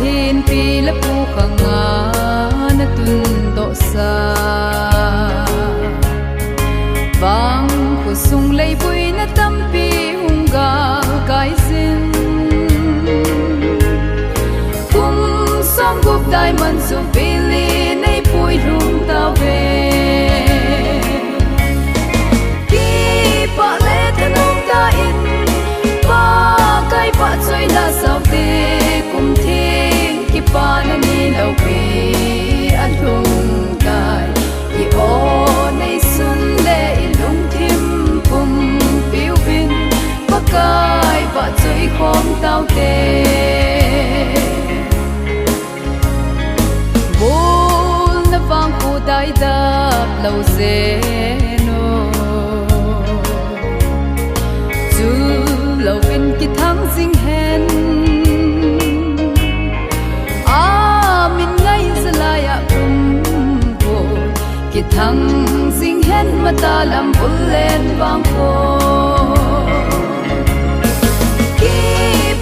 thin pi la pu khanga na tun do sa vang khu sung lei pui na tam pi hunga kai sin kum som gup dai man su pi li nei pui rum ta ve ki pa le thanong ta in pa kai pa choi na sau te kum thing ki pa na ni lo pi an hung kai ki o nei sun le lung thim kum piu bin pa kai pa choi khom tao te bol na vang ku dai da lo ze no chu lo bin ki thang sing hen a min ngai zalaya kum ko ki thang sing hen mata lam bulen wang ko ki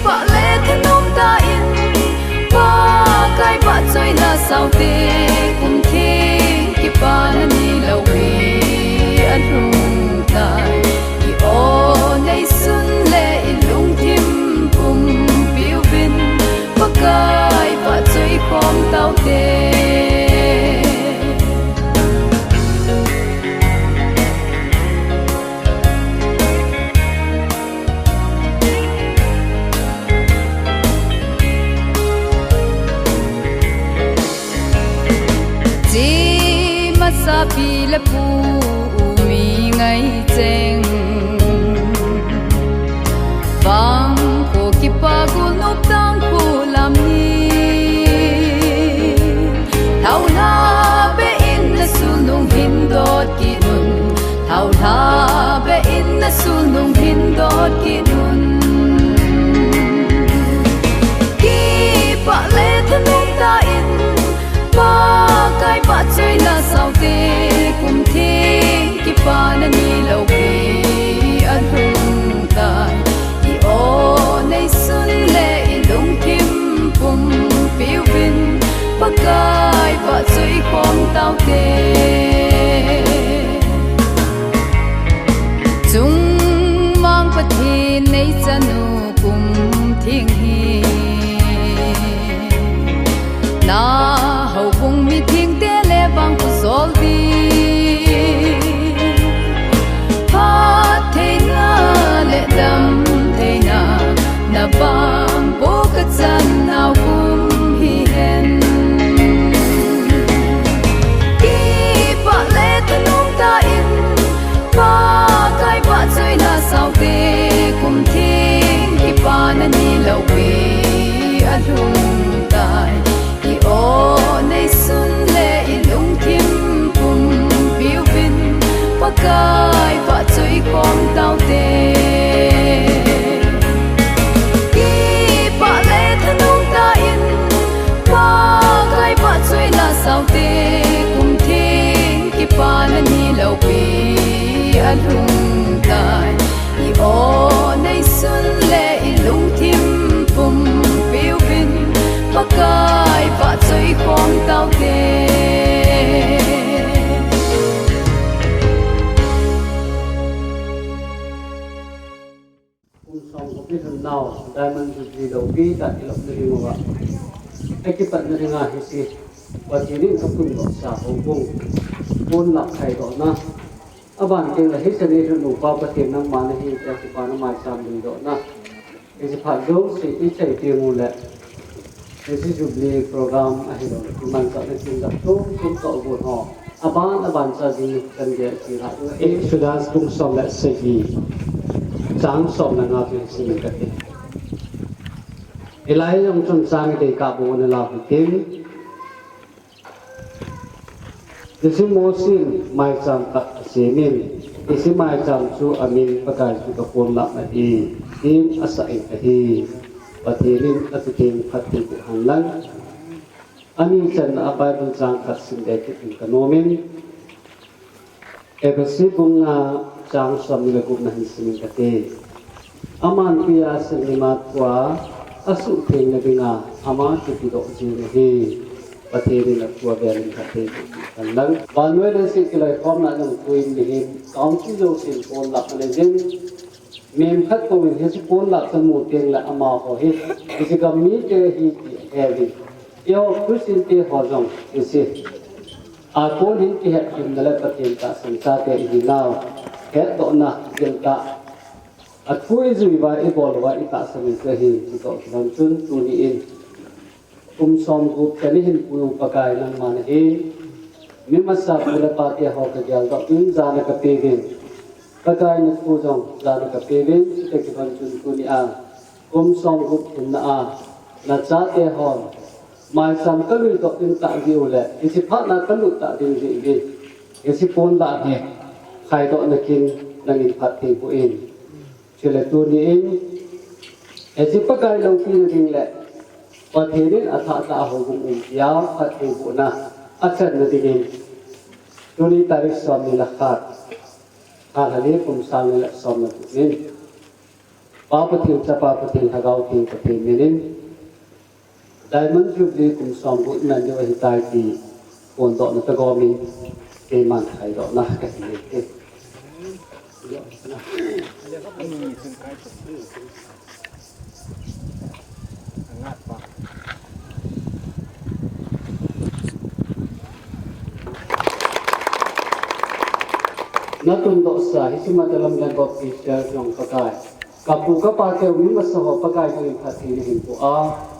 pa le thanom ta in pa kai pa choi na sau te kum thi ki pa na ni lo wi an hung tai ki o nei sun le lung thim kum piu bin pa kai pa choi khom tao te sa pi la pu mi ngai cheng bang ko ki pa gu nop tang khu lam ni thau la be in na su nung hin dot ki nun thau la be in na su nung hin dot ki nun ki pa le thanong ta in pa kai pa choi na sau te kum thing ki pa na ni lo pi an hung tai ki o nei sun le lung kim kum piu bin pa kai pa choi khom tao te chung mang pa thi nei chanu kum thing hi na hau bung mi thing te le bang ku zol di pa the na le dam the na bang bo ka chan nau kum hi hen ki pa le thanong ta in pa kai pa choi na sau te kum thing ki pa na ni lo wi an hung tai ki o nei sun le lung thim kum piu bin pa kai pa choi khom tao te ki pa le thanong ta in pa kai pa choi na sau te kum thing ki pa na ni lo pi an hung tai ki o nei sun le lung thim kum piu bin pa kai pa choi khom tao te kum song ko pi han nau diamond ju ji do gi ta ti lok ni mo wa ai ki pat ni nga hi si wa ji ni ka kun do sa ho bung pon lak khai do na aban ke la hi se ni nu pa pa ti nang ma na hi ta si pa na mai sam ni do na e si pha do si i chai ti mu le This is Jubilee program ahido man sa sin da to kum to bu ho aban sa jing kan ge si ha e sudas kum som la se hi chang som na nga pin si ka ti elai yong chon sang de ka bu na la tin this is mosin mai chang ka se min isi mai chang chu amin pakai chu ka pon la na i in asa e hi pathirin atutin phatti hanlan ani chan abai bun chang khat sin de ki kanomin ebasi bunga chang som le gup na hin sin ka te aman pia sin ma kwa asu theng na binga ama ki pi do ji ne hi pathe ni la tua be ni ka the kan lang banwe le si ki lai khom na nang tuin ni hi kaung chi jo sin pon lak ne jin mem khat ko wi he si pon lak san mu teng la ama ho hi isi ka mi te hi heavy yo kusin te ho jong isi a pon hin ki het kim na la pathen ta san sa te hi naw het do na gel ta a thui zui ba e bol wa i ta sa mi ka hi chi to dan chun tu ni in som gup kani hin pu pakai nang man hi mi masa pula pa te ho ka jal do in za na ka pe gen pakai ni pu jong za na ka pe gen te ki ban chun tu ni a som gup hin na a na cha te ho mai sam ka lu to in ta ji u le i si pha na ka lu ta ding ji gi i si pon ba he khai do na kin nang in phat te pu in chile tu ni in e si pakai lo pi ding le pathirin atha ta ho gum ya phat te pu na achan na ding tu ni tarik som ni la khat ha hali kum sang ni la som na tu nin pa pathin cha pa pathin thagau thi pathin nin diamond jubilee kum som bu nan jo hi tai ti kon do na ta go min ke man khai do na ka ni ke natun do sa hisima dalam lan ko official jong pakai kapu ka pa ke mi ma so pakai ko phathi ni hin ko a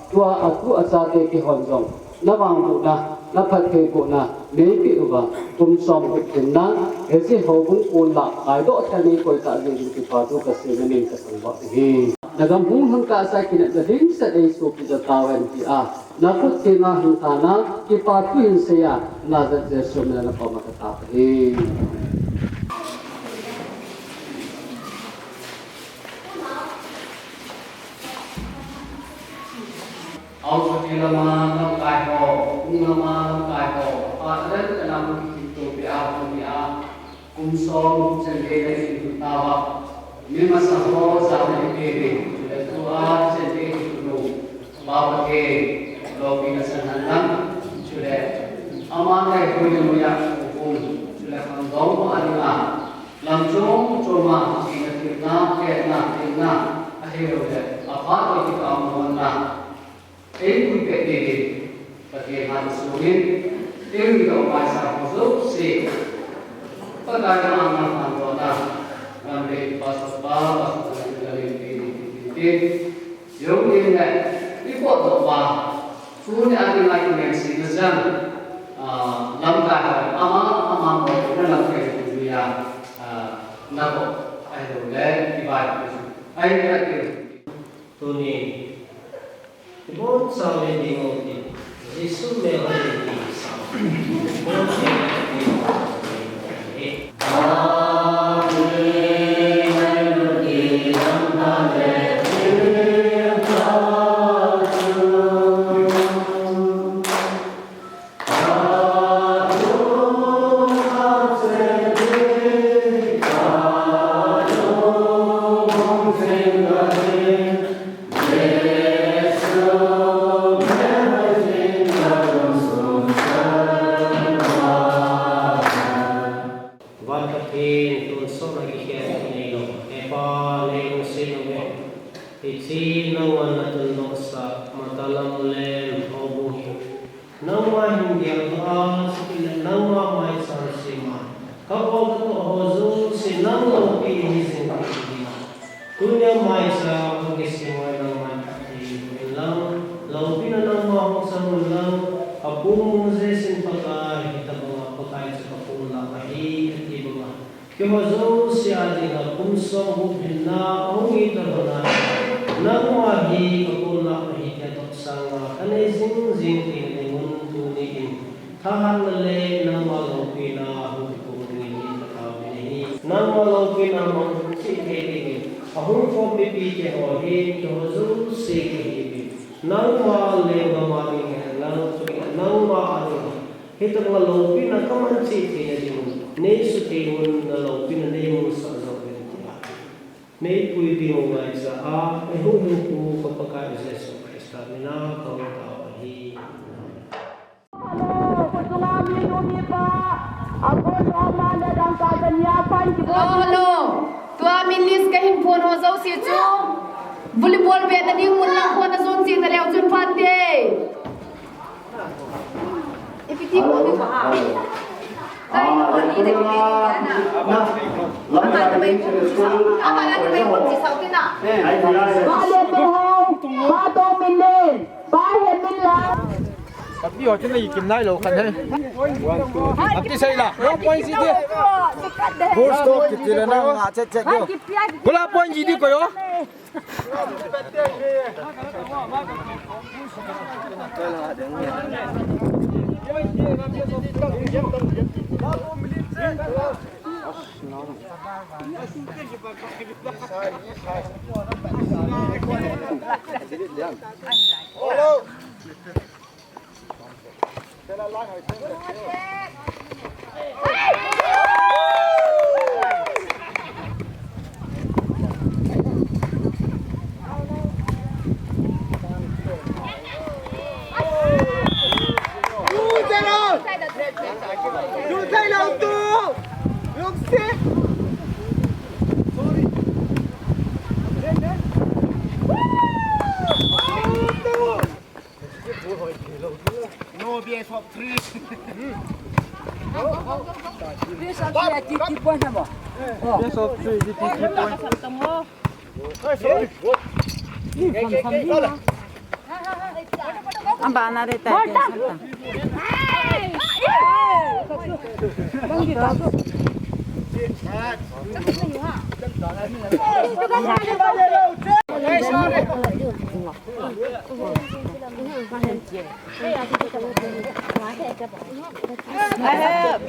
tua aku acha te ki hon jong na wang bu na na phathe ko na me pi uba tum som ko tin na e si ho bun ko la ai do ta ni ko ta ni ki pa do ka se ni ka sang ba hi nagam hung hang ka sa ki na da ding sa dei so ki da tawan ki a na ko te na hin ta na ki pa tu hin se ya na da je so me na pa ma ka ta hiเอาที่ละมาน้ำกายโตอุ้งละมาน้ำกายโตอาจจะนำกิจตัวไปเอาตัวนี้อาคุมซ้อมเช่นเดียวกันที่ตาวมีมาสังโฆสามเดือนและตัวเช่นเดียวกันที่รู้บาปเกโลกีนัสนันนั้นช่วยอามันได้คุยกันอย่างอุ่นช่วยคำร้องอันนี้ลำจงโจมาที่นักเรียนนักเรียนนักเรียนนักอะไรก็ได้อาภาษณ์ที่เขาโน้นนะएक रुपये दे दे पतिहान सुनिन तेरी तो पैसा हो से पता है आना खानों हमने पास पास करेंगे ये योग ये है इको तो बा सुने आगे लाइक में सिग्नल लंका है आमा आमा को लंका है दुनिया ना को आई तो ले दिवार आई करके तो ने बहुत सारे दिनों के यीशु में होने की बहुत से May pwede mo nga isa, ay hong ko kapag-aisa Saminang kong tawahi. Hello. Tua minis ka himpon ho zo si chu. Volleyball bet na ding mun lang ko na zon si na leo chun phan de. Ipiti ko ni ba ha. Ay no ni de ni na. Apa na bay apa na bay ko si sau tin na. Ba le pe ho. Ba to min len. Ba hen min la. Tapi họ trên này kiếm nai lâu khăn thế. Hấp tí xây là. Nó point gì đi? Goal stop kiti là nó ngã chết chết đi. Goal là point gì đi coi yo? Amba na reta.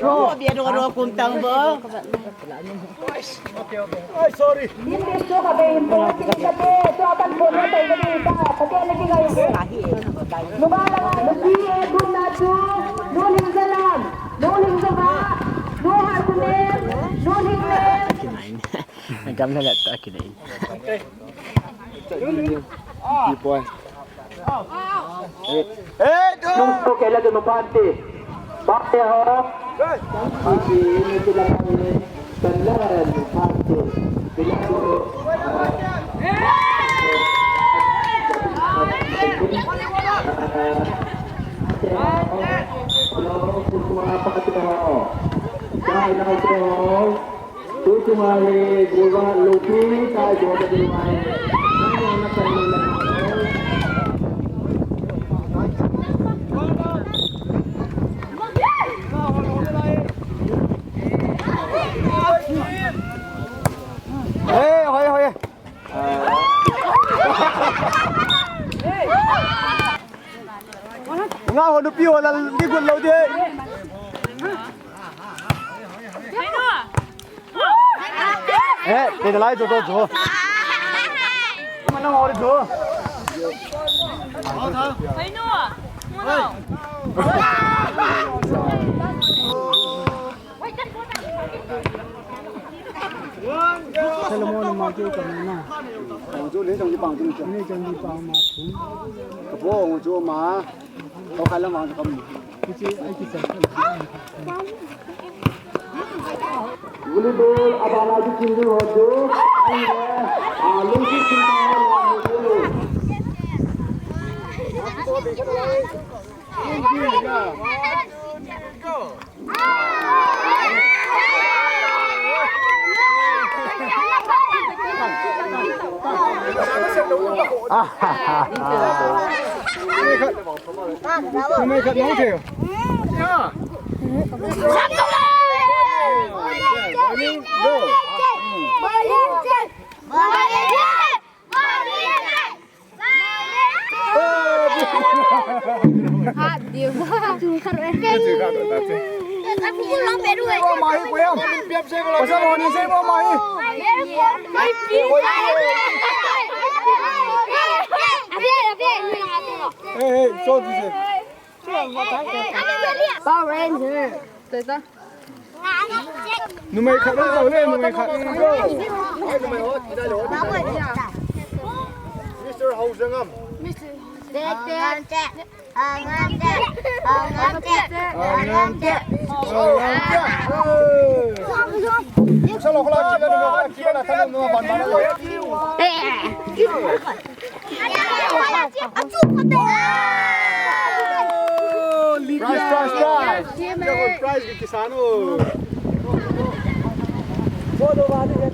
Bro, biar dua kuntang bro. Sorry. Cắm lên là tao kì đấy. Đi point. Nung to kailan doon mapante? Bakit ho? Hindi sila kami sandaran mapante. Tumali buwa lupi tayo jodoh di mana? Nanya nak tanya. Thôi. Ngao hồi nó piu là đi quần lâu đi. Ê, để lại cho tôi chỗ. Mà nó ngồi đi chỗ. Thấy nữa. Salomon mà kêu cầm na. Chỗ lấy trong cái bằng chỗ lấy trong cái bằng mà thú. Cái bộ chỗ mà có khai lắm bằng cầm. Cái gì ai cái gì. Volleyball abang lagi cinta hojo. Lagi cinta hojo. Mày khát máu thiểu. Điều quá. Aku pulang beru. Mai quên. Biar saya kalau saya mau ni saya mau mai. Hey, so this is. Power Ranger. Tới ta. Nụ mày khát đâu lên, nụ mày khát đâu. Mr. Hậu Dương âm. Solo kalau kita dengan kita nak tanam nama bandar lagi. Prize. Jangan prize di kisano. Bodoh banget ya.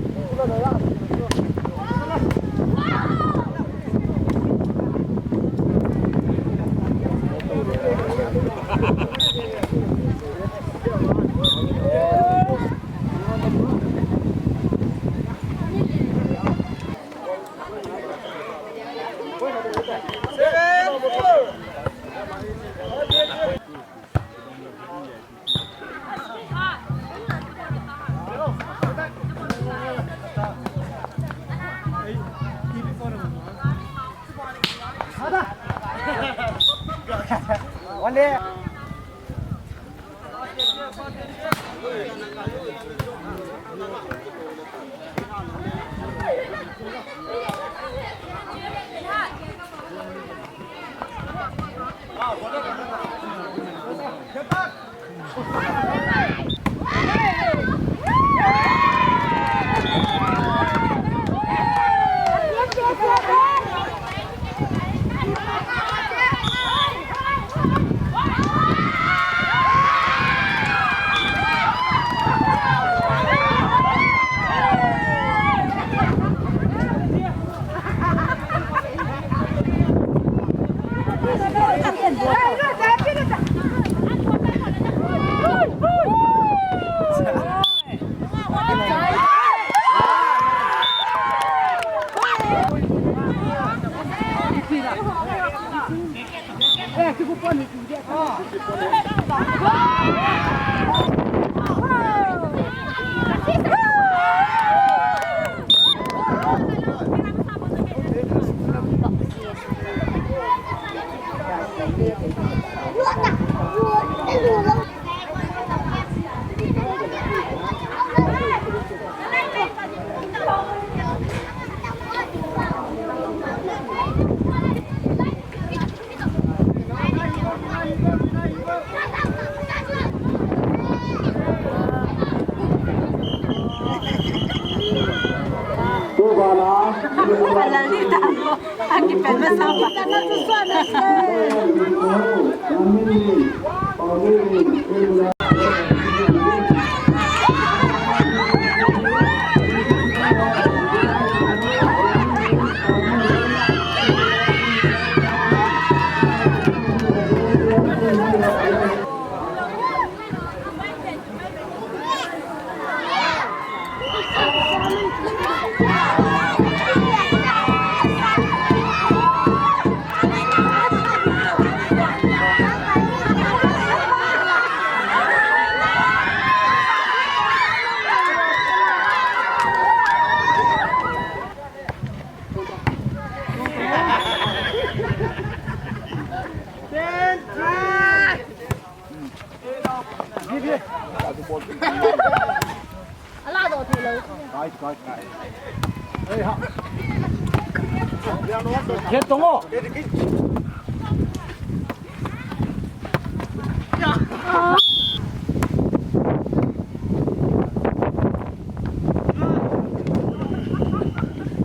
Chết tung ô.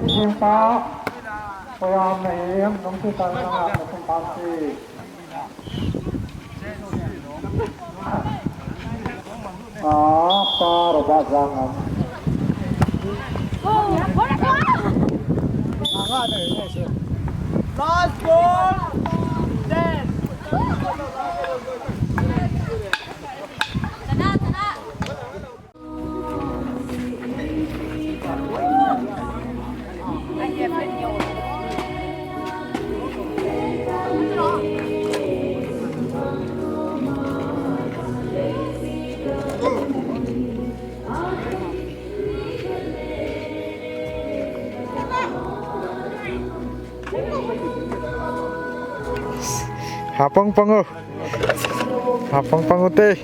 Kita payah mehim nunggu tangan nak tempati. Apa roba jangan. Last ball. Ten. Hapang pango teh.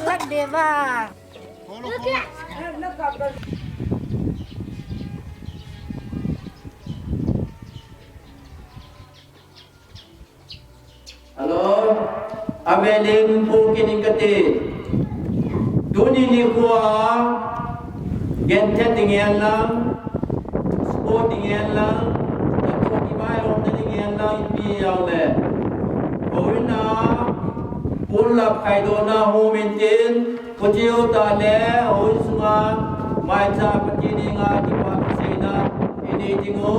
Lak dewa. avelin pukin kati duni ni kuwa gente tingel lang sport tingel lang atau kibai om tingel lang pi yang le oina pulap kaidona homentin kujiu ta le oisma mai cha pakini nga di pa seina ini tingo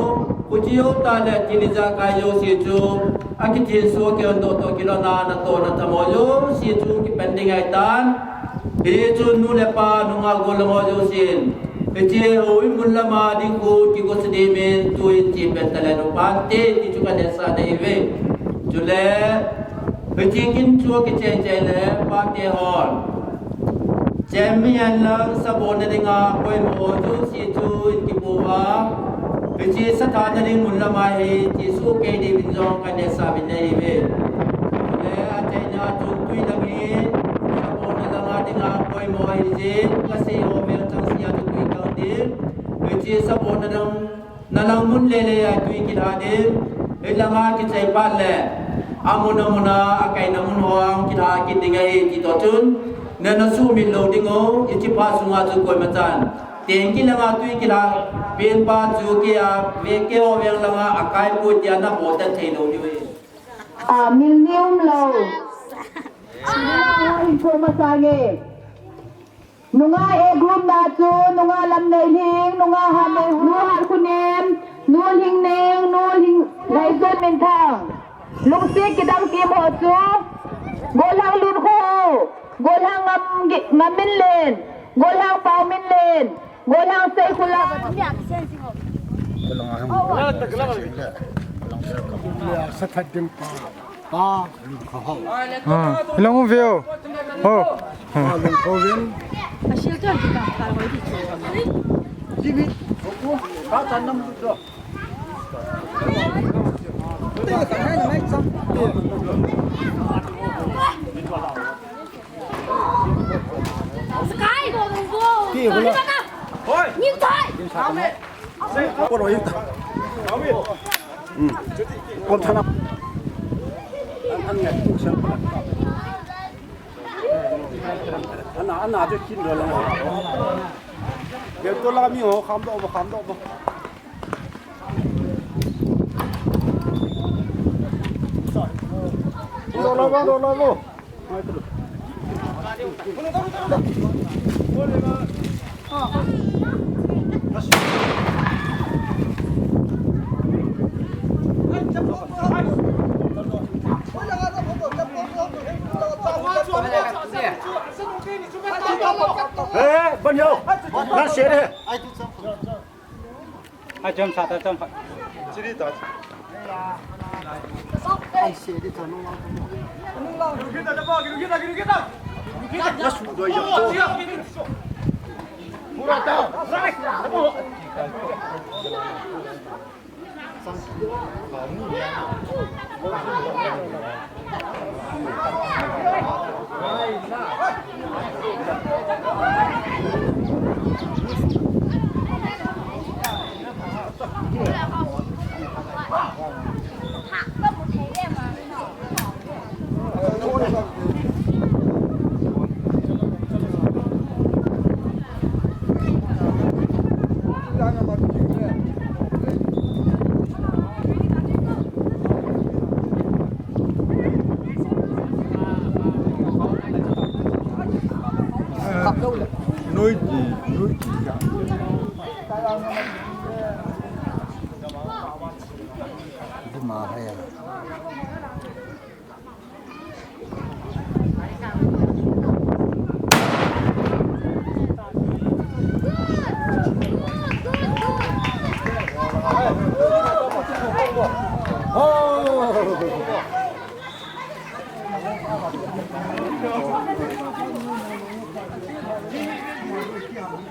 kujiu ta le kiniza kayo si chu akitin so ke ondo to kilona na to na tamoyo si chu ki pending ai tan he chu nu le pa nu nga golongo jo sin eche oi mullama di ko ki ko sedi men tu chi pentale no pante ti chu ka desa dei ve jule eche kin chu ki che che le pa te hon chemian lang sabon de nga koi mo ju si chu ki buwa eche satana ni mullama he ti su ke di binjong ka desa bin dei ve jule ate na chu tui lagi sabon de nga di nga koi mo ai je kasi o vel chang sia tu tui ka din eche sabon de nalang mun le le ya tui ki da din elanga ki chai pa le amuna muna akai namun hoang ki da ki dingai ki to chun nana su min lo dingo ichi pa sunga chu koi machan teng ki langa tui ki la pen pa chu ki a ve ke o veng langa akai pu dia na bo ta thei lo ni we Milnium lo. Informasange. Nunga e group na chu nunga lam nei hing nunga ha nei nu har kunem nu hing neng nu hing nei zon men thang lung se kidam ki mo chu golang lun ko golang ngam min len golang pau min len golang sei kula Ilang mo view? Oh. anh nào cho chín rồi là việc tôi làm nhiều khám độ mà đồ lo vô ê bao nhiêu đang xé đi 2.7 chỉ đi tới ai xé đi cho nó nó sụt rồi nuôi gì mà hay à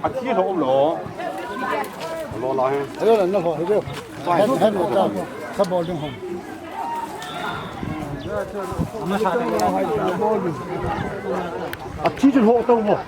à chi không lỗ lỗ lại thế là nó phải biết phải hết một trăm sắp bao nhiêu không à chi trên hộ đâu mà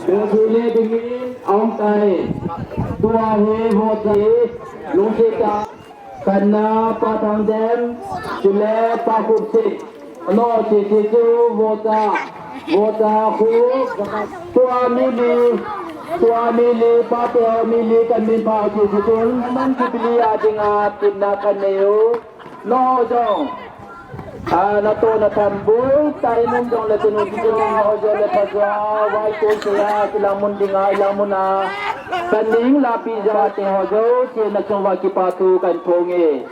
Đưa thư lê tình ý ông tay tua hê vô thị lũ sĩ ta cần pa thang đêm chỉ lê pa cụp xịt nó chỉ chú vô ta khu tua mili pa teo mili cần min pa chỉ chúng mình chỉ bili ading atin na kaneo nó dong na to na tamboy tayo nung dong la tunong tunong na ojo le pagwa wai ko sila sila mundinga ilang muna kaning lapi jawate hojo si na chongwa kipatu kan ponge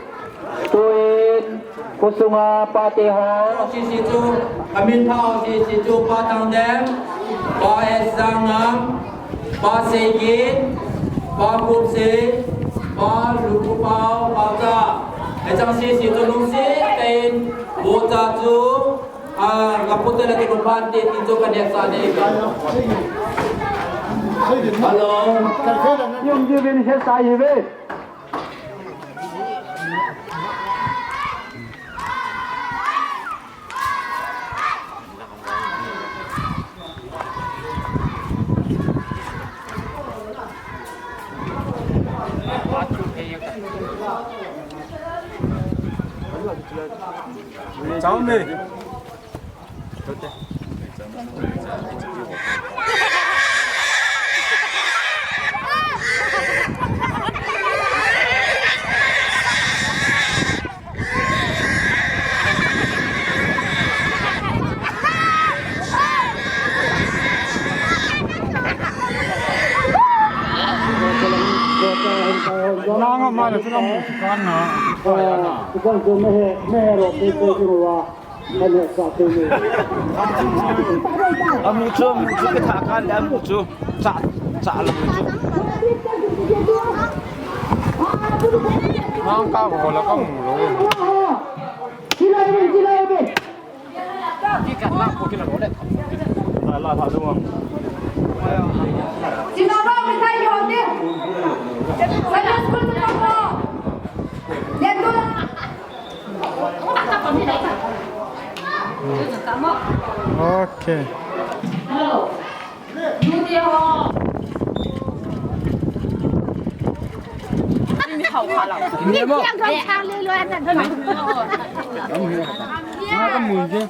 tuin kusunga pate ho si situ amin pao si situ patang dem pa esangam pa segin pa kupse pa luku pao pa ka Ejang si situ lungsi kain bota tu kaputa lagi rumpante itu kan yang sana halo yung juga ni saya be cháu mì nó mà là cái nó con nó con cứ mẹ rồi đi tới rồi anh ấy sao tới đây mu chú cái thằng con em mu chú chả là mu chú nó cao của là con mù rồi Chị lại bên cái cắt lắc của cái là đấy là thật đúng không chị nào đó mình thay rồi đi phải lên school cho con lên luôn ok你天头唱溜溜的，他nó có mùi chứ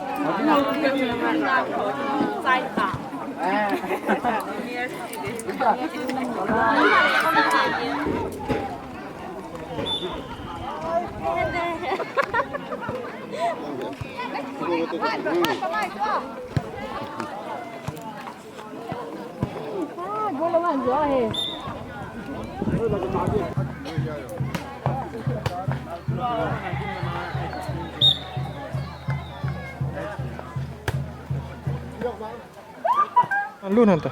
luôn hả ta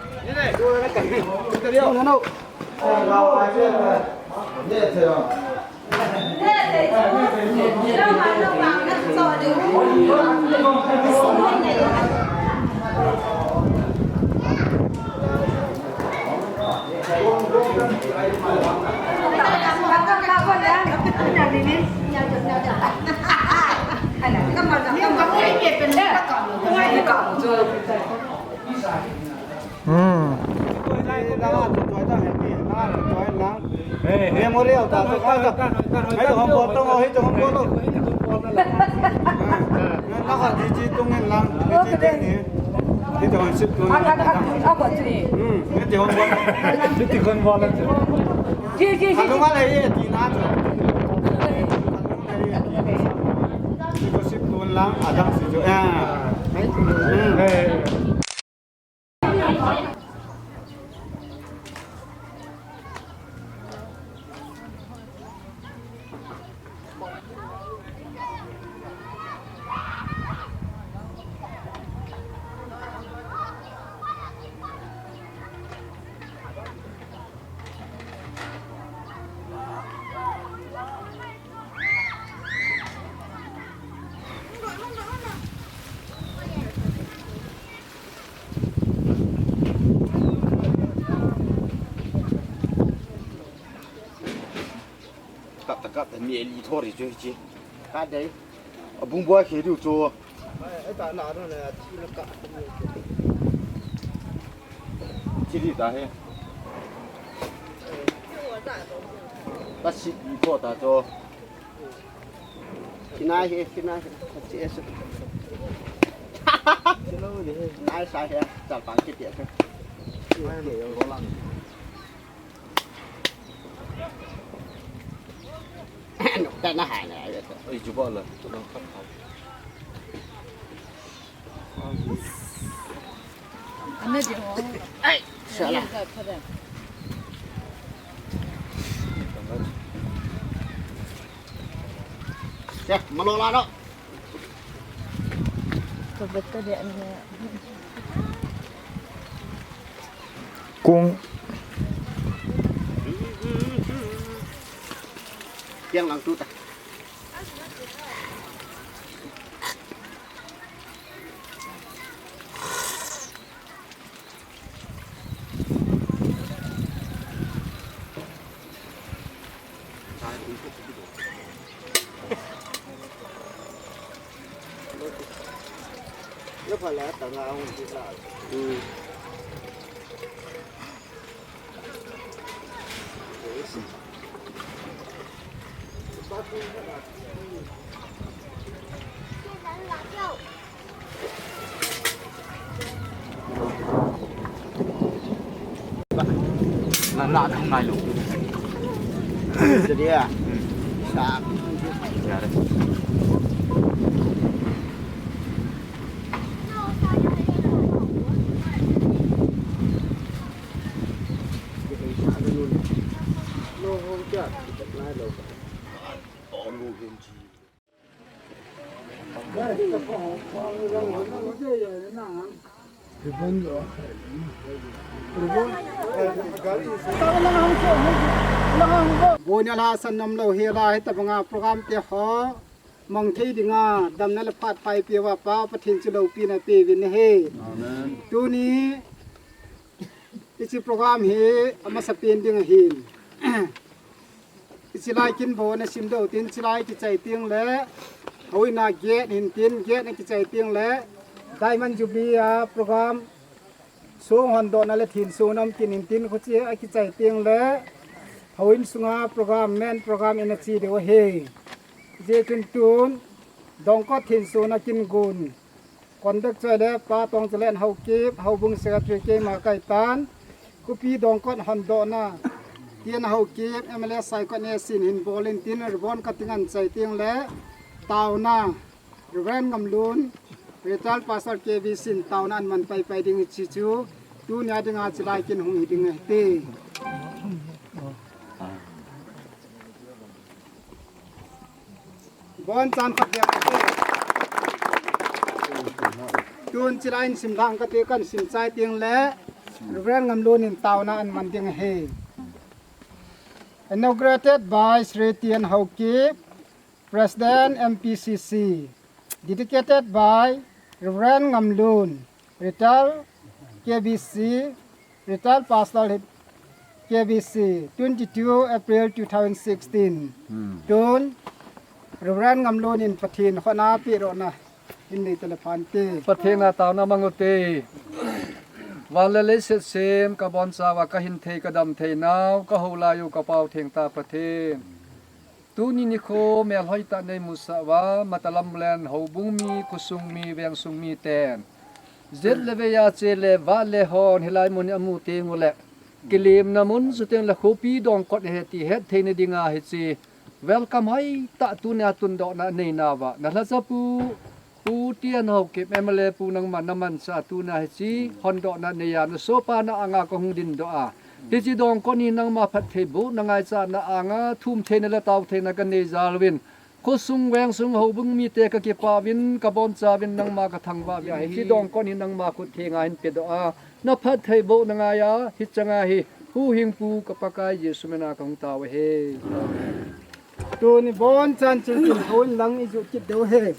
memorial ta cái hôm qua tao ngồi cho hôm qua luôn nó còn gì tung lên lắm cái cho anh ship luôn cái cho hôm qua cái con qua lên thằng nó lại gì nát cái ship luôn lắm à đang sử dụng cắt thành miếng lì thô thì chơi chứ cắt đấy bung boi khi điều chua cái tạ nào đó là chi nó cắt 起立打嘿。把起一破打着。Kina he, kina he, chị em. Nãy sai he, chặt bằng cái tiệt thôi. Cái nó hại này vậy. Ơi chú bỏ lần, chú nó không không. Anh ấy chịu không? Ê, sợ là. Kìa, mà lô la đó. Cung Kiêng lăng chút à. Nó phải là tầng nào không biết là. là nọ không này luôn. Jadi ya. Sạc. Dạ đấy. Bố nhà la sân nằm lâu hiền lại tập ngà program tiệt họ mong thấy đi ngà đầm nãy là phát phải bia và bao phát hiện chỉ lâu pin là bia viên he. Chú ní cái program he ama sapien đi ngà hiền. Cái lại kinh bố na sim đầu tiên chỉ lại cái chạy tiếng lẽ, hồi na get hiền tiên get na cái chạy tiếng lẽ, Diamond Jubilee program số hoàn toàn là thiền số năm hiền tiên có chỉ cái chạy tiếng lẽ. Hawin sunga program men program energy de he je kun tun dong ko thin so na kin gun conduct cha de pa tong chalen hau kip hau bung secretary ke ma kai tan ku pi dong ko hon do na tien hau kip mls sai ko ne sin hin bolin tin rebon ka tingan chai ting le taw na ren ngam lun retal pasal ke vi sin taw nan man pai pai ding chi chu tu nya ding a chilai kin hung hi ding te Bon chan khat ya tun chilain sim lang ka te kan sim chai tiang le ren ngam lun in taw na an man ding he inaugurated by Sri Tien Hau Kip, President MPCC, dedicated by Reverend Ngam Lun, retired KBC, retired Pastor KBC, 22 April 2016. Tun Reverend Ngam Lun in Pathin Khona Pi Ro na in ni telephone te Pathin na taw na mangote Walale se sem ka bonsa wa ka hin thei ka dam thei naw ka hola yu ka pau theng ta pathin tu ni ni kho mel hoi ta nei musa wa matalam len ho bung mi kusung mi weng sung mi ten zet le ve ya che le wa le hon hilai mun amu te ngule kilim na mun su teng la khopi dong kot he ti het thei ne dinga he chi welcome hai ta tu na tun do na nei na wa na la sa pu pu tian ho ke memale pu nang man naman sa tu na he chi hon do na ne ya na so pa na anga ko hung din do a ti chi dong ko ni nang ma phat the bu na ngai cha na anga thum the na la taw the na ka ne zalwin ko sung weng sung ho bung mi te ka ke pa win ka bon cha win nang ma ka thang ba ya hi dong ko ni nang ma ku the nga hin pe do a na phat the bu na nga ya hi changa hi hu hing pu ka pa kai yesu mena ka hung ta we he tu ni bon chan chin chin hon lang i ju kit do he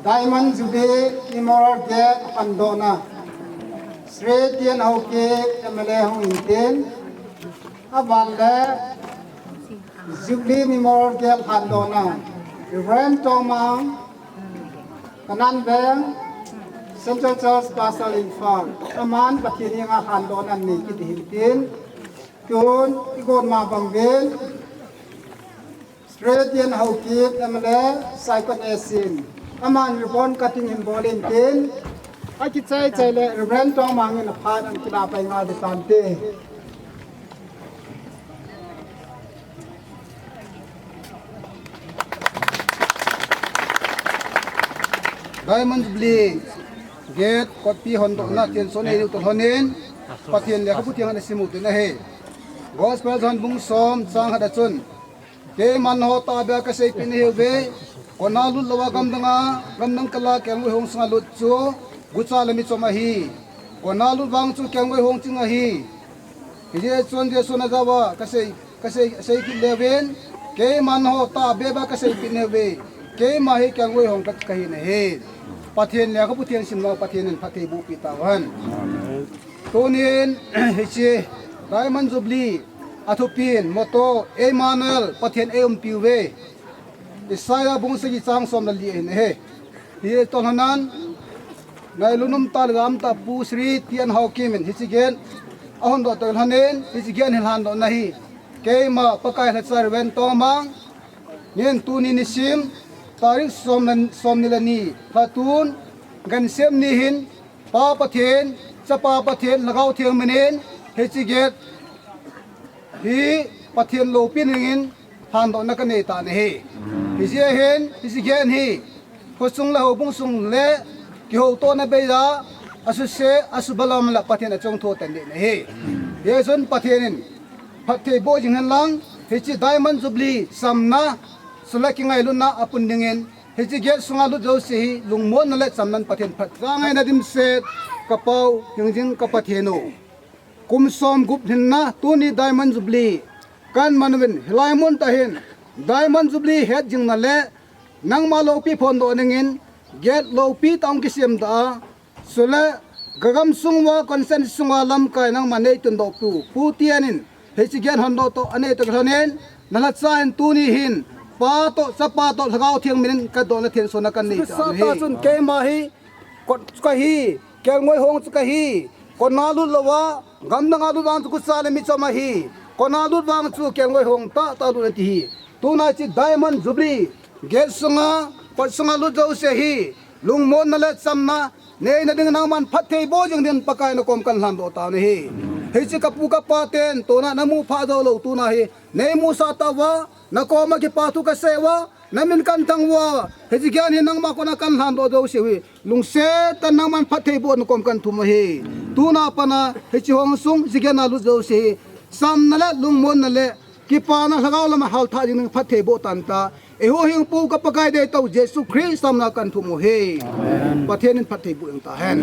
Diamond Jubilee Memorial Gate Andona Sri Tien Hoki MLA Hong Intin Avanle Jubilee Memorial Gate Andona Reverend Tomang Kanan Beng Central Church Pasal Infal Aman Bakini Nga Andona Ni Kiti Hintin Tun Ikon Mabangbil Sri Tien Hoki MLA Saikon Esin Aman ribon cutting in bowling tin. I could say Reverend Tomang in a part and kidnapping out the Tante. Diamond Jubilee Gate copy Hondo Natin Sony to Honin Patian Yakutian Simut in a hay. Gospel on Bung Som Sang Hadachun. Ke Manhota Bakasay Pinhive. Konalut lawa gamdanga gamdang kala kyangwe hong sangalut chu gutsa lami chomahi konalut wang chu kyangwe hong chingahi hije chon de sona jawa kasei ki leven ke manho ta beba kasei pineve ke mahi kyangwe hong kat kahi ne he pathen le ka puthen simno pathen phathe bu pitawan tonin hije Diamond Jubilee athupin moto Emmanuel pathen piwe Isaya bung segi chang som la li he hi ton hanan nai lunum tal gam ta pu Sri Tien Hoki min hi chigen ahon do tel hanen hi chigen han do nahi ke ma pakai la char wen to mang yen tu ni sim tarik som ni la ni phatun gan sem ni hin pa pathen cha pa pathen lagaw thiang menen hi chiget hi pathen lo pin ringin han do na ka ne ta ne he Hizia hen, hizigen hi, kusung la hubung sung le, kiho to na beida, asuse asubalam la patien achong to tande na he. Yeson patienin, pati bo jinghan lang, hizi Diamond Jubilee samna, sulaki ngay luna apun dingin, hizi get sungalu daw sihi, lungmon na let samnan patien pat. Rangay na dimset, kapaw, yung jing kapatieno. Kumsom gup na, tuni Diamond Jubilee, kan manuwin, hilaymon tahin, Diamond Jubilee head jing na le nang malopi pondo ningin get lopi taong kisim da sule gagam sungwa consent sungwa lam kai nang manay tundo putianin hesigen hondo to ane to ghanen nalatsain tunihin pato sapato lagaw thiang minin kado na thien sona kan ni sa ta sun ke mahi kahi kelngoi hong kahi konalu lawa gamnanga lu dang ku sale mi chamahi konalu bang chu kelngoi hong ta lu ti Tuna si Diamond Jubilee get sunga patsunga lu jau se hi lungmon na let samna nei na ding nang man phathei bo jing den pakai na kom kan lam do ta ne hi hei chi kapu ka paten tuna namu pha do lo tuna hi nei mu sa ta wa na ko ma ki patu ka sewa namin kan tangwa hei chi gyan hi nang ma ko na kan lam do do se hi lungse tan nang man phathei bo na kom kan thum hi tuna pana hei chi hong sung jigen na lu jau se hi sam na le lungmon na le Kipana lagaw lama halta jing phathe bo tanta eho hing pu ka pakai de to Jesus Christ samna kan thumo he pathen phathe bu ta hen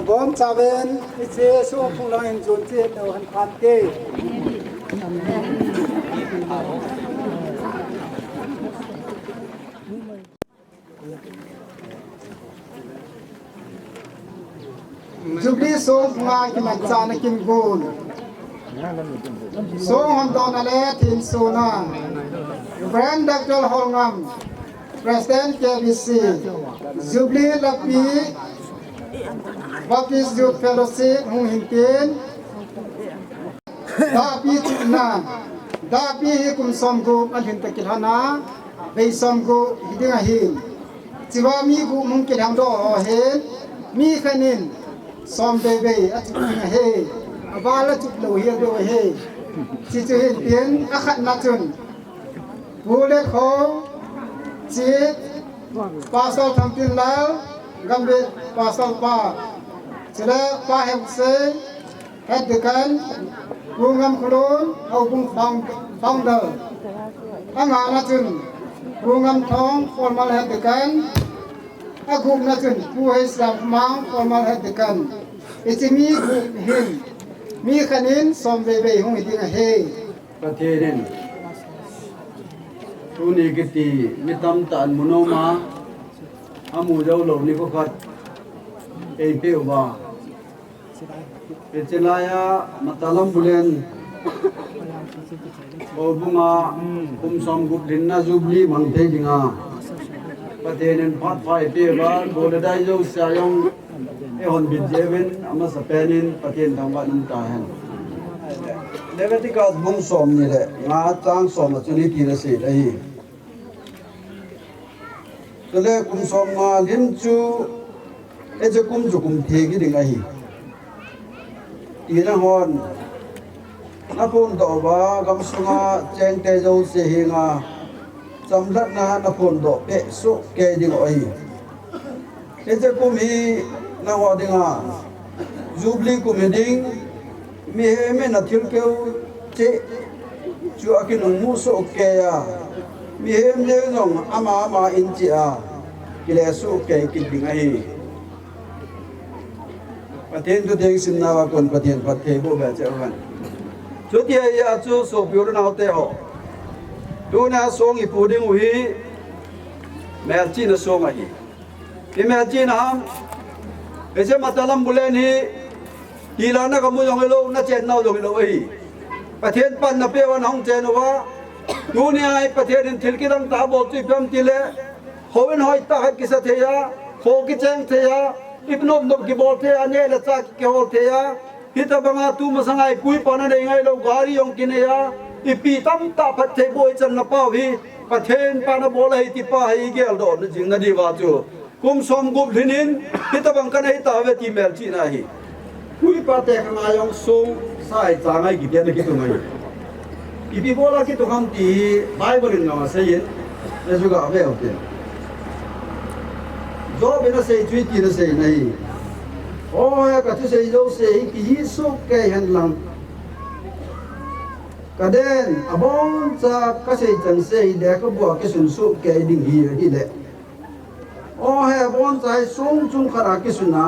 bom chaven che so phulong en jun che do han khan ke Jubilee song nga kimansa na kingun song hondo na le tin suna Reverend Dr. Holngam President KBC Jubilee Lapi Baptist Youth Fellowship Hung Hintin Dapi Chukna Dapi Hikum Somgu Alhin Takilhana Bay Somgu Hidingahin Chiwami Gu Mungkil Hamdo Ohen Mi Khanin Som bebe achukinga he abala chuklo he do he chichu he tien akhat nachun bule kho chi pasal thampin lao gambe pasal pa chila pa hem se het dekan bungam khulun au bung founder anga nachun bungam thong formal het dekan Agum na chun pu hai sam mang formal hat dekan ichimi gum hin มีขนินสมเบเบหงหิงเฮ ประเทศนี้ทุนีกิตีมิตำตันมุโนมาอามูเจ้าหลงนี่ก็ขัดเอเปียวว่าเป็นเจลายามาตาลัมบุเลนโอบุงาคุมสมกุบดินนาจูบลีมันเทดิงาประเทศนี้พัดไฟเปียวว่าโบเดได้เจ้าสายองเอฮอนบิดเจวินอามาสเปนินประเทศทางบ้านน้ำตาเห็นเลเวติกัสบุงสมนี่แหละงาจ้างสมจุลิกีนะสิไอ้ก็เลยคุมสมมาลิ้นจูเอจะคุมจุคุมเทกิดิ่งไอ้อีนะฮอนนักพูนต่อว่ากำสุงาแจงเตจเสียงาจำรัดนะนักพูนต่อเปะสุเกดิ่งไอ้เอจะคุมฮีนะฮอดิ่งาจูบลีคุมดิ่งมีเฮเมนัทิลเกวเจจูอากินมุสุเกียมีเฮมเนยงอามาอินจิอากิเลสุเกยกินดิ่งไอ้ประเทศตัวเองสินนาวคนประเทศประเทศโบแบบเจ้ากันจุดที่ยาจูสุบิวรนาวเตอดูน่าสงอีปูดิ่งวิแม่จีนสงไอ้ที่แม่จีนฮามเอเจมาตาลัมบุเลนีทีละนักมุยองเอโลนักเจนนาวยองเอโลไอ้ประเทศปันนับเปวันของเจนว่าดูนี่ไอ้ประเทศนี้ทิลกิดังตาบอดจุดพิมติเลเขาเป็นหอยตาให้กิสเทียโคกิเจงเทียอิบนบนบกิบอลเทียเนี่ยละจากกิบอลเทียฮิตาบังอาตูมาสังไอ้ปุยปานันเองไอ้เรากาลียองกินเนียอีปีตั้มตาพัดเทบอยจันนับป้าวีประเทศปานาโบลให้ติป้าให้เกลโดนจริงนะดีว่าจูกุมสมกุบลินินฮิตาบังกันให้ตาเวทีเมลจีน่าฮีคุยประเทศนายองส่งสายจางไอ้กิเดียนกิตุงไงอีพีโบราณกิตุคำตีไบเบิลนมาเสียนนั่นjuga apa ya oke jawab ina sei tweet ina sei nai oh ya katu sei jo sei ki Yesu ke han lang kaden abong cha ka sei chan sei de ka bua ke sun su ke ding hi le oh he abong cha sung chung khara ke suna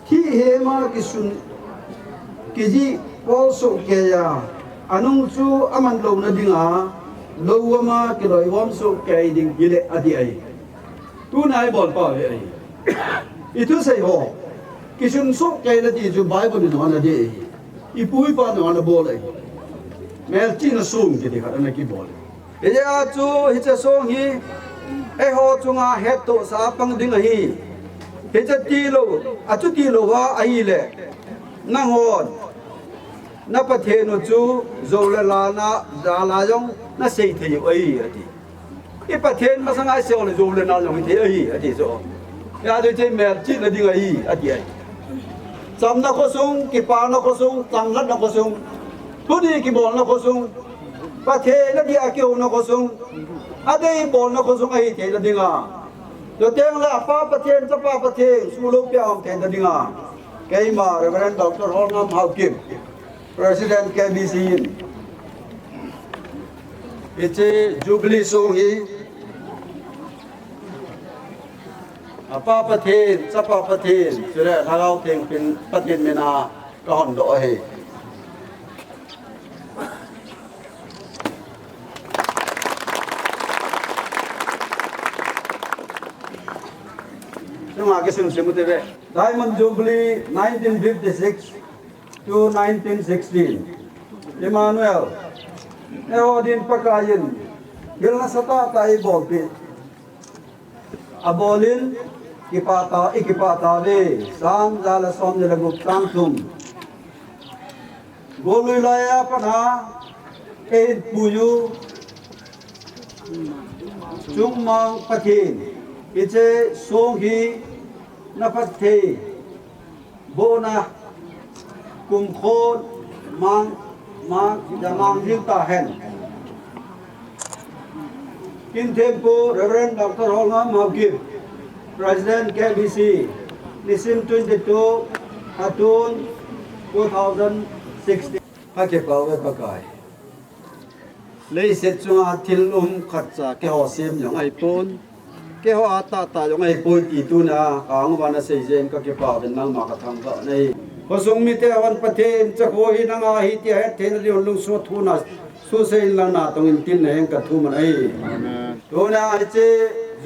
thi he ma ke sun ke ji pol su ke ya anung chu aman lo na dinga lâu mà cái loại vốn số cái đình gì lệ à đi ấy tu này bỏ bỏ ấy ít thứ xây hồ cái chuyện số cái là gì chúng bài bên nó là gì ít bụi bao nó là bỏ lại mẹ chỉ là sung cái gì cả nó cái bỏ bây giờ chú hết cho sung hi ấy họ chúng à hết tổ sa bằng đình ấy hết cho ti lô à chú ti lô wa ấy lệ năng hồn naประเทศนู้จูโจเลลานะจาลายองน่าเสียทีอยู่ไอ้ที่อีประเทศมาสังไงเสียเลยโจเลนาลองที่ไอ้ที่โจยาโดยที่แม่จีนดีไอ้ที่จำนักข้อส่งกีปานักข้อส่งจำนักข้อส่งทุดีกีบอลนักข้อส่งประเทศนักกีฬาเกี่ยวนักข้อส่งอะไรบอลนักข้อส่งไอ้ที่นั่นดีงาโดยเที่ยงละป้าประเทศจะป้าประเทศสู้ลูกเปียของที่นั่นดีงาแกมาเรเวอเรนด์ดร.ฮอลนัมฮาวกิมPresident KBC itu Jubilee Songi apa patin siapa patin sudah lagau ting patin mena kahon doa Cuma kisah semut itu Diamond Jubilee 1956 to 1916 Emmanuel Eodin pakayin Gilna sata tayo bolpi Abolin ikipata le Sam jala som nilaguk tangtum Goloy laya pana Eid puyu Chungmang pakin Iche songhi napathe Bona cùng khôn mang jamang hilta hen in tempo Reverend Dr. Holngam Mawgib President KBC Nisim 22 Hatun 2016 Hake pawe pakai lấy set chunga thil khatcha ke ho sem yong ai pon ke ho ata ta yong ai pon ti tu na ang wana sei jen ka ke pa ben mang ma ka thang ba nei พอทรงมีแต่วันประเทศจะโคหินังอาหิเตียเทนเรียนลงสวดทุนัสสุเซนลังนาตรงอินตินแห่งกระทุมันไอตัวน่าเจ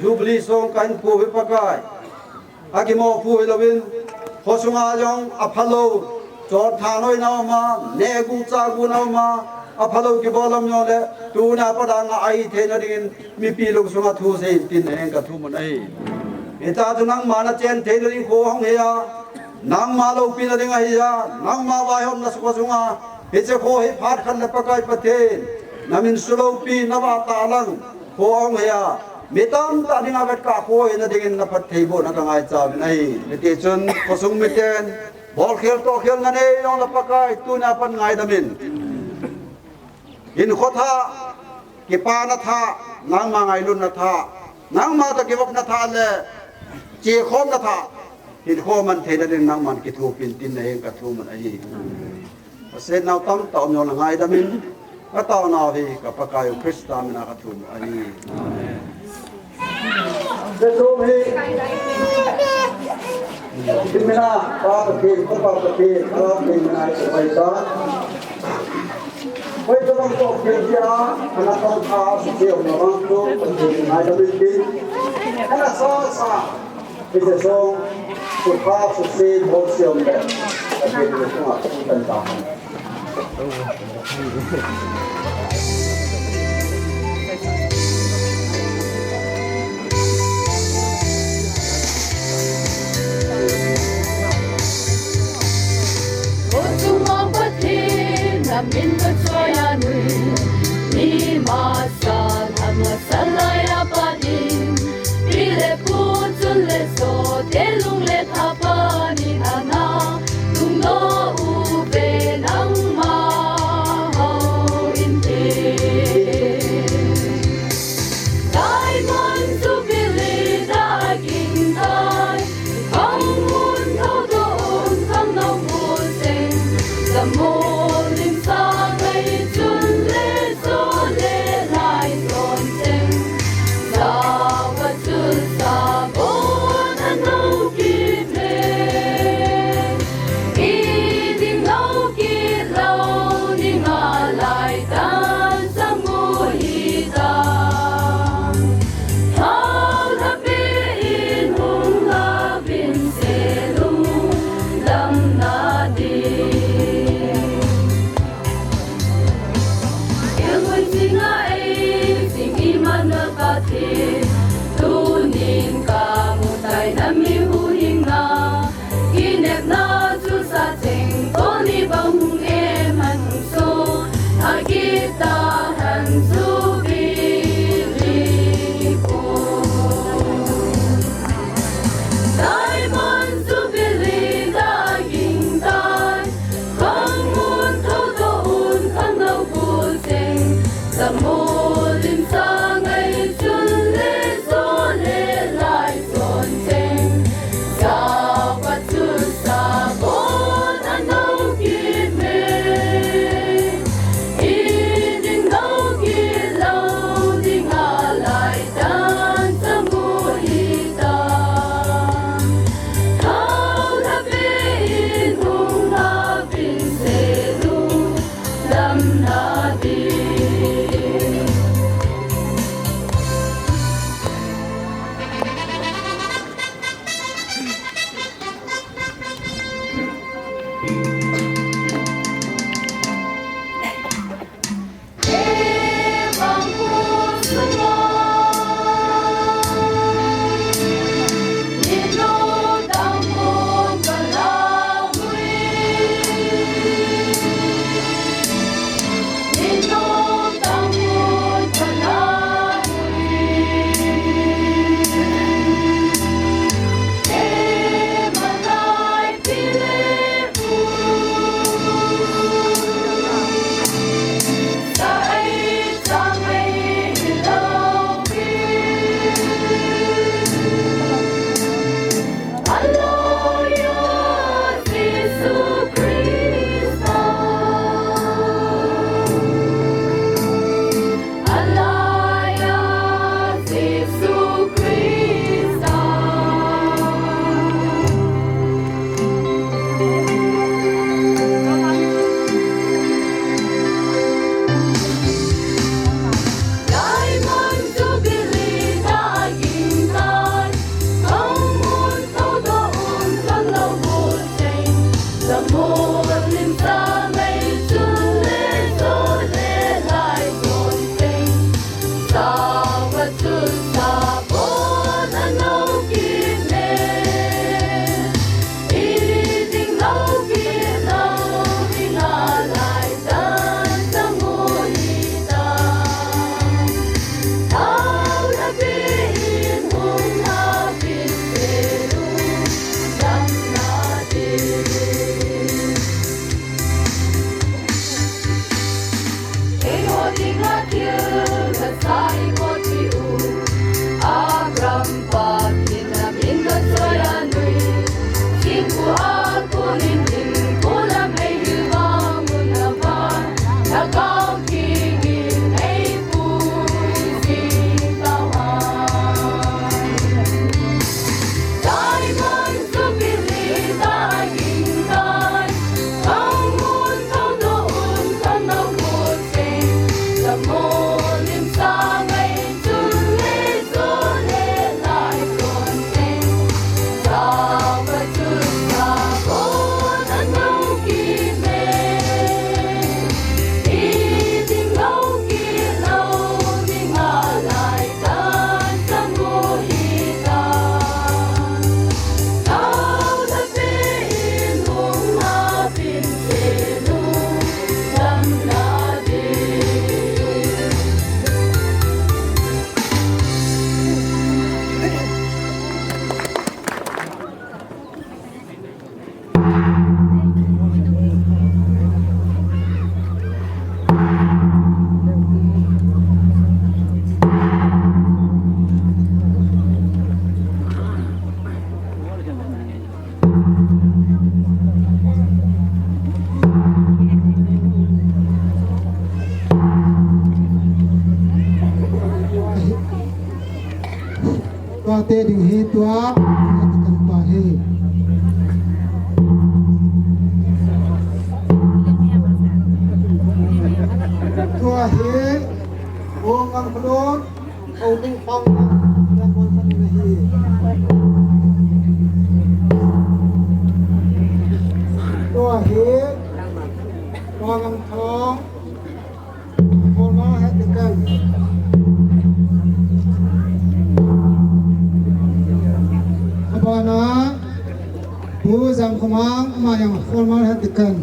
จูบลีทรงกันผู้วิปกายอากิโมผู้วิลวินพอทรงอาจงอภัลโลจอดทานอยนาวมาเนกูจากูนาวมาอภัลโลกิบอลมยอเลตัวน่าประดังไอเทนเรียนมีปีลงสวดทุเซนตินแห่งกระทุมันไอเอตาตุนังมานาเจนเทนเรียนโคห้องเฮียนังมาโลปีนเรียนไอเฮียนังมาไว้ห้องนัสกุสุงาเฮเจโคเฮพาดขันเลปกายประเทศนามินสุโลปีนวาตาลังโคองเฮียมิตันตาดิงาเวตกาโคเฮนดิ่งนับเทโบนักงายจาวินัยเนติชนกสุงมิเตนบอลเขียวโตเขียวนั่นเองน้องเลปกายตุนาปันงายดามินยินโคท่ากิปานาท่านางมาไงลุนนาท่านางมาตะกิบกนาท่าเลยจีโคมนาท่าหินโคมันเทนดิ่งนางมันกิทูปินตินเองกระทูมันไอเส้นเอาตั้งต่อมยองง่ายดามินก็ต่อนาวีกับประกายคริสต์ตามินาคตุมอันนี้เจ้าพี่ทิมินาปาปะพีก็ปาปะพีก็เป็นนายสมัยตาไว้จะต้องตกเกียร์ยาขณะต้องพาสุเที่ยวมาบ้างตัวเป็นนายดามินดีขณะซ้อซาที่จะส่งสุภาพสุสีบนเสี่ยวแบบเป็นเรื่องของต่างมินก็ช่วยอันนี้มาสาทำมาสลายอาปาดินวิเลพูจุเลโซเทลุงเลทับปานิธานาลุงโนอูเบนังมาเฮาอินเท te ding hi tua kan pa hi tua hi ong ang khulon au tu pang na kon kan hi tua hi ong ang thong kon ma het kan abana bu jam khomang ma yang formal het kan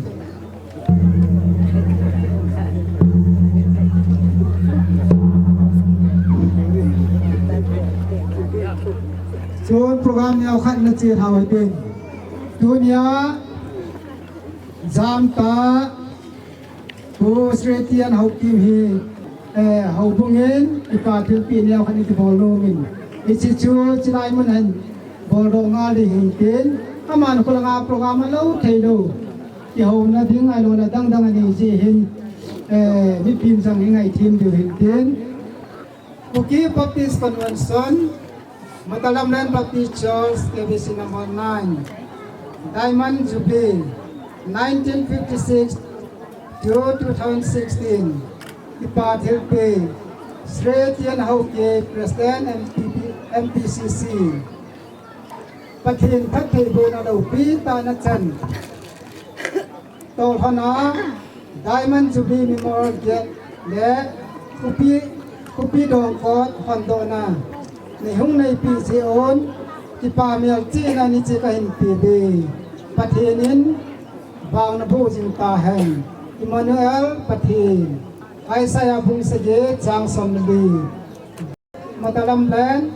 Soal program yang akan nanti hawai pun dunia jam ta bu seretian hau tim hi hau bungin ipatil pin yang akan itu bolongin isi cu cilai menan bolong ali hintin aman kulang program lo thelo ki hau na ding ai lo na dang dang ani ji hin mi pin sang ngai tim du hintin Buki Baptist Convention Matalamnan Baptist Church, KBC number 9, Diamond Jubilee, 1956 to 2016, Ipat Hilpe, Straight Yan Hauke, President MPCC, Patin Patin Bona Lupi Tanachan, Tolhana, Diamond Jubilee Memorial Gate, Le, Kupi Dongkot, Hondona. Ni hung nei pi si on ki pa mial chi na ni chi ka hin pi be pathinin bang na bu jing ta hen Emmanuel pathin Isaiah bung se je chang som bi Matalam Land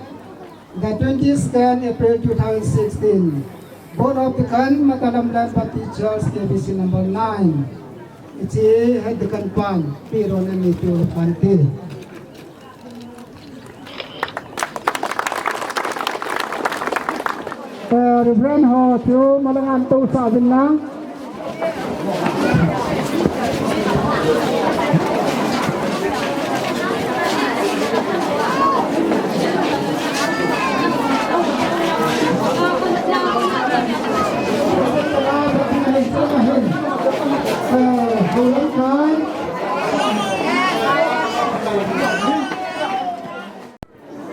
the 22nd April 2016 Board of the Kan Matalam Land Baptist Church KBC number 9 iti head the kan pan pero na ni pi pante Reverend Ho Chu Malangan Tu Sa Bin Lang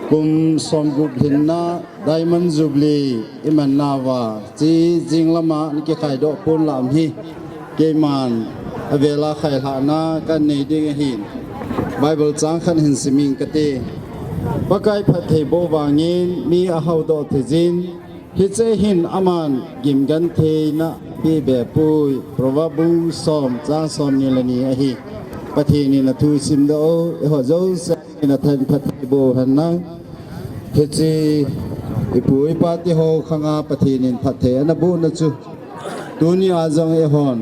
kum som gup hinna Diamond Jubilee iman nawa chi jinglama ni ke khai do pon lam hi ke man avela khai hana kan nei ding hin Bible chang khan hin siming kate pakai phathei bo wangin mi a hau do thejin hi che hin aman gim gan the na pi be pui provabu som chang som ni lani a hi pathi ni na thu sim do ho zo sa na than phathei bo han na Hiji ipui pati ho khanga pathinin pathe na bu na chu dunia jong e hon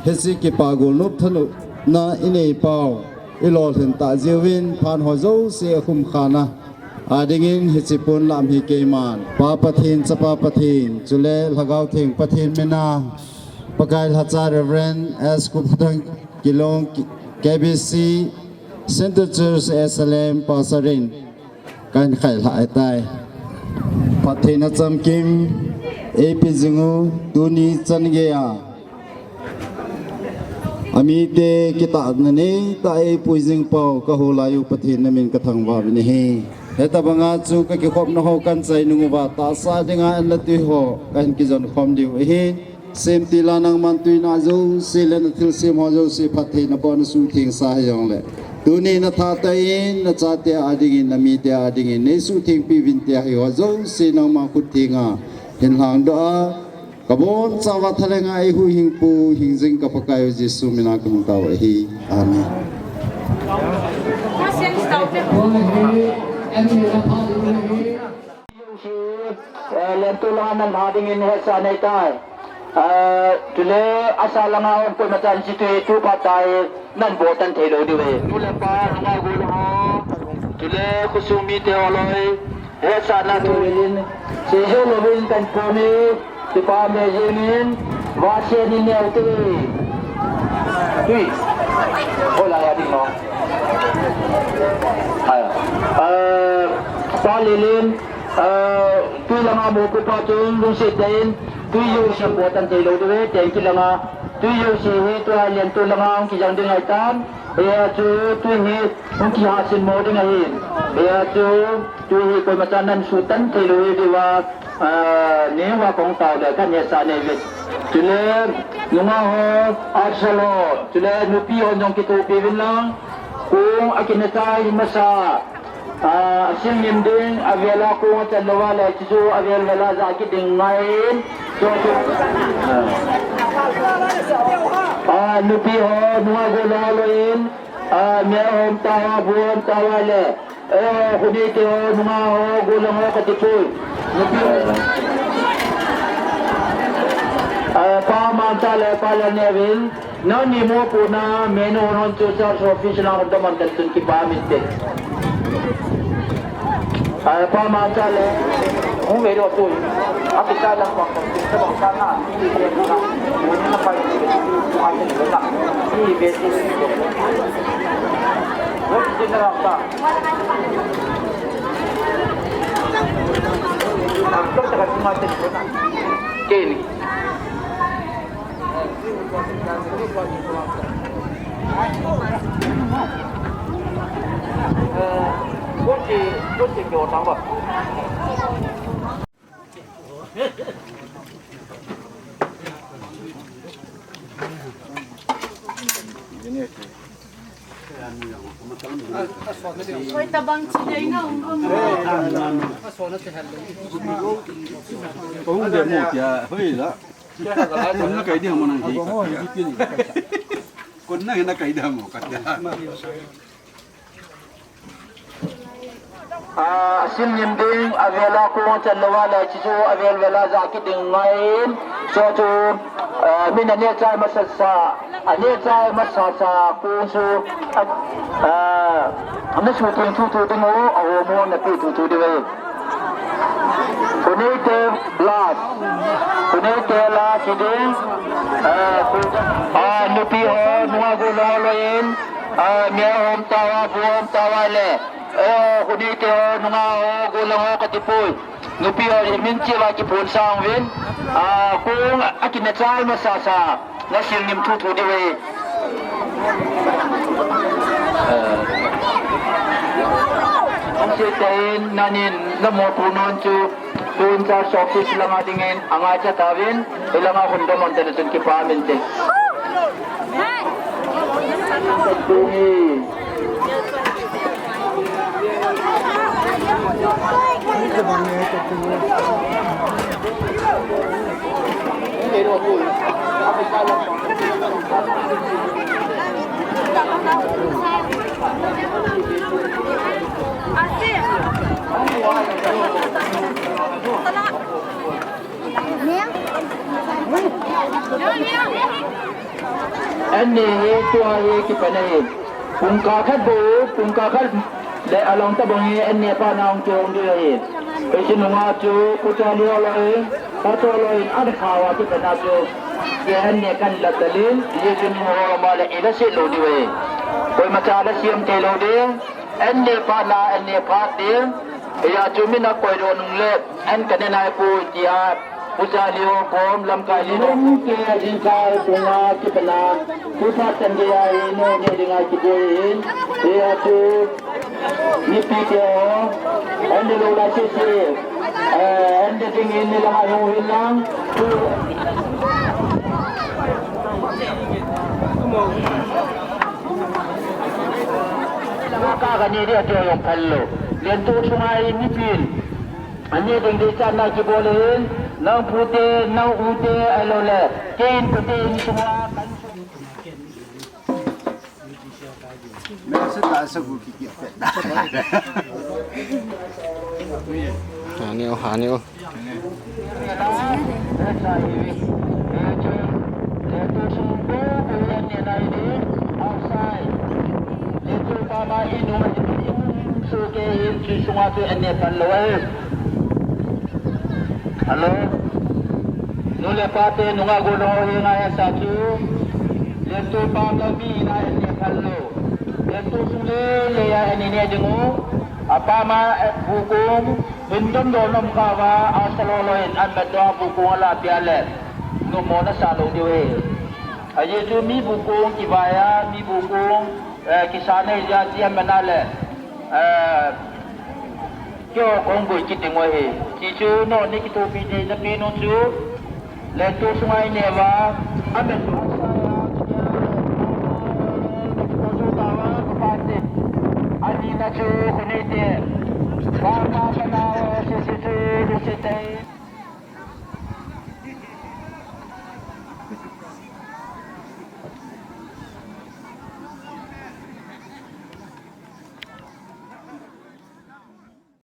hiji ki pagul nup thanu na inei pau ilol hin ta jiwin phan ho zo se khum khana adingin hiji pun lam hi ke man pa pathin chapa pathin chule lagaw thing pathin mena pakai hacha reverend as kupthang kilong KBC Center Church SLM Pasarin kan khai lại tai pathina chamkim ap jingu tuni change ya ami te kita nani ta e puijing pau ka holayu pathina min ka thangwa ni he heta banga chu ka ki khop na ho kan chai nungu ba ta sa dinga an la tu ho kan ki jon khom diu he sem ti la nang man tu na zo silen thil sim ho zo si pathina bon su thing sa yong le Tuni na tatayin na chate adingin na mi te adingin ne su ting pi vin te hi zo sinang ma kutinga hinhang doa kabon chawa thalenga ai hu hing pu hing jing ka pakayo Jesu mina kum taw hi amen len tulangan nan adingin he sa nei tai tule asalanga on ko matan situ tu patai nan botan thelo diwe tule pa nga gul ho tule khusumi te oloi he sana tuilin se he lobin kan pone ti pa me jemin wa se ni ne uti tui ola ya ding no pa lilin langa mo ko pa chung lung se den tu yu sim bo tan te lo de ten ki langa tu yu si he tu alian tu langa ki jang de ngai tan ya chu tu he ung ki ha sin mo de ngai ya chu tu he ko ma tan nan su tan te lo de wa ne wa kong tao de kan ya sa ne ve chu le numa ho arsalo chu le nu pi on jong ki tu pi vin lang kung akin tai masa sim nim ding avela ko ta lawala chu avel wala za ki ding ngain so nu pi ho nuwa go la loin me hom ta buon ta wale hudi te ho nuwa ho go la ho ka ti chu nu pi pa man ta le pa la nevin na ni mo pu na me no non chu sa office na ro man tan ki pa mi te pa ma cha le hong ve do tu a pi cha la ko ta ba sa na ni ve na mo ni na pa ni a ni ve na ni ve ti wo ti na ra ta ko ta ka ma te na ke ni Cô chỉ kiểu đóng vào. Ôi tabang chỉ đấy nào không? Cũng để một giờ hơi đó. Con nó cái điều mà này gì? Con này nó cái điều mà cái sim nim ding avela ko ta lawala chu avel vela za ki ding ngain so chu min ne chai masasa ane chai masasa ko su ane su tin tu tu ding o mo na pi tu tu de ve kunite la ki ding nu pi ho nuwa go lo loin me hom tawa buom tawale kuni te nunga ho gulang ho katipoy nupi ho min chiwa ki pun sang win kung akin na chai masasa na sil nim tu tu de we ang sitain nanin na mo punon chu pun sa office lang adingen anga cha tawin ilang hundo mon tan ki pamin te Ani tua ki panai pungka khat bu pungka khat le along ta bang ani pa naung chong di lai pe sinunga chu puta lio lai pa to lai ad khawa ki pana chu ye ani kan la talin ye jin ho ma la ila se lo di we koi ma cha la siam te lo de ani pa la ani pa de ya chu min na koi ro nung le an kan na pu dia Usalio kom lam kalinong ke jin kai punga kipana puta tangia ino ne dinga kipoin ya tu ni pito ande lo la sisi ande tingin nila hayo hilang tu maka kani dia tu yang kallo dan tu sungai ni pin ane ding di sana kibolin nang pute nang ute alole ken pute ni semua kan Masa tak sebut kikit. Hanil. Halo, nula pate nunga gulo hinga ya satu, letu pangami na ini halo, letu sule le ya ini ni jengu, apa ma hukum Hindom do nom kawa asaloloin an badwa bukung ala pialet no mona salo diwe aye tu mi bukung kibaya mi bukung kisane ja dia manale kyo kong boi kiting wa he ki chu no ni ki to pi de na pi no chu le to sungai ne wa abe tu ani na chu khune de Bama bana se